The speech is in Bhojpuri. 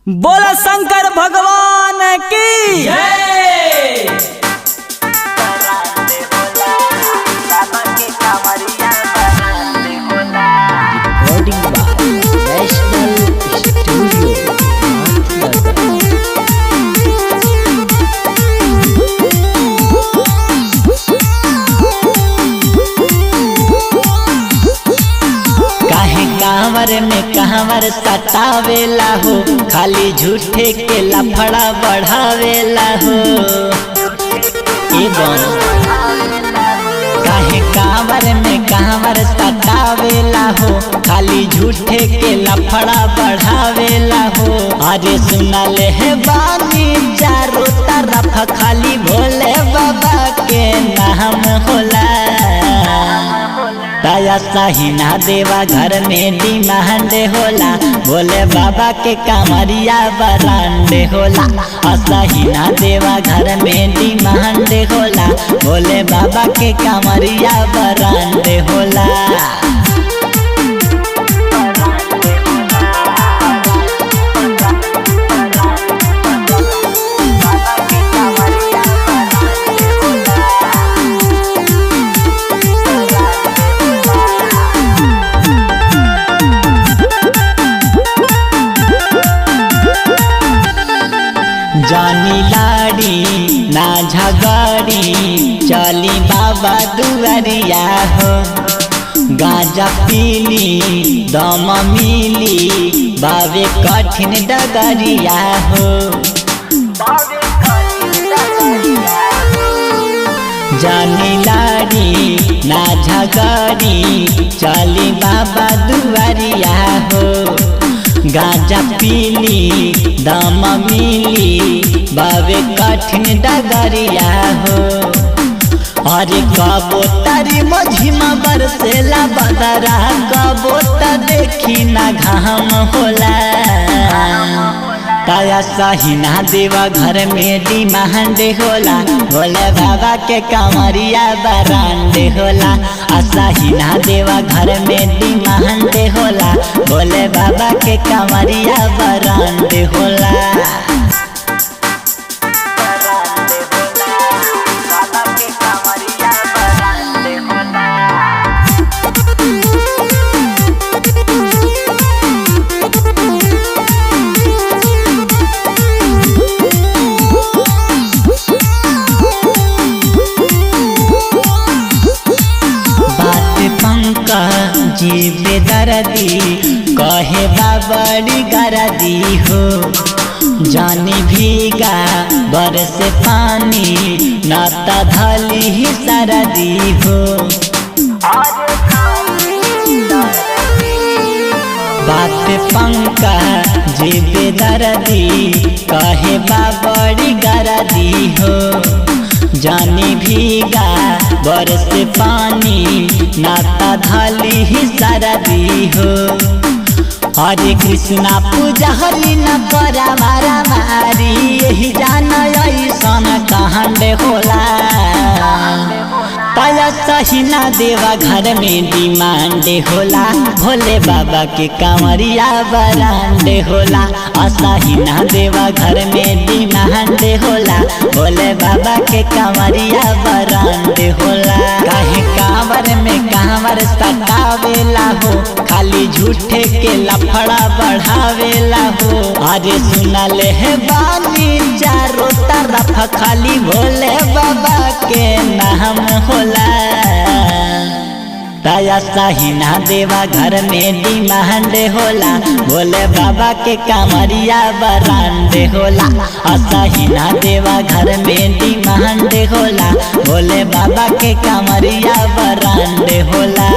बोला शंकर भगवान की जय। Recording by national studio. काहे कांवर में कहवर सतावेला हो, खाली झूठे के लफड़ा बढ़ावेला हो। काहे कांवर में कहवर सतावेला हो, खाली झूठे के लफड़ा बढ़ावेला हो। अरे सुनल है बानी चारों तरफ खाली भोले बाबा के नाम होला। दया सही ना देवा घर में डिमांड होला, भोले बाबा के कामरिया बरांडे होला। सही ना देवा घर में डिमांड होला, भोले बाबा के कामरिया बरांडे होला। जानी लाड़ी ना झगड़ी, चली बाबा दुआरिया हो। गांजा पीली दम मिली, बाबे कठिन डगरिया हो। जानी लाड़ी ना झगड़ी, चली बाबा दुआरिया हो। गांजा पीली दम मिली, बाबे कठिन डगरिया हो। अरे कबो तारी मझिमा बरसेला बदरा, कबो त देखी ना घाम होला। दया सही ना देवा घर में डिमांड होला, भोले बाबा के कांवरिया बरांडे होला। सही ना देवा घर में डिमांड होला, भोले बाबा के कांवरिया बरांडे होला। जीवे दर्दी कहे बाबड़ी गरदी हो। जानी भीगा बरस पानी, नाता धली ही सरदी हो। बात पंका जीवे दर्दी कहे बाबड़ी गरदी हो। जानी भीगा बरस पानी, नाता धली ही सरदी हो। हरे कृष्णा पूजा हरि न करा मारा मारी, यही जान ऐसन कांड होला। दया सही ना देवा घर में डिमांड होला, भोले बाबा के कांवरिया बरांडे होला। सही ना देवा घर में डिमांड होला, भोले बाबा के कांवरिया बरांडे होला। काहे कांवर में कांवर सतावेला हो, खाली झूठे के लफड़ा बढ़ावेला हो। अरे सुनल है बानी चारों तरफ खाली भोले बाबा के नाम होला। दया सही ना देवा घर में डिमांड होला, भोले बाबा के कांवरिया बरांडे होला। सही ना देवा घर में डिमांड होला, भोले बाबा के कांवरिया बरांडे होला।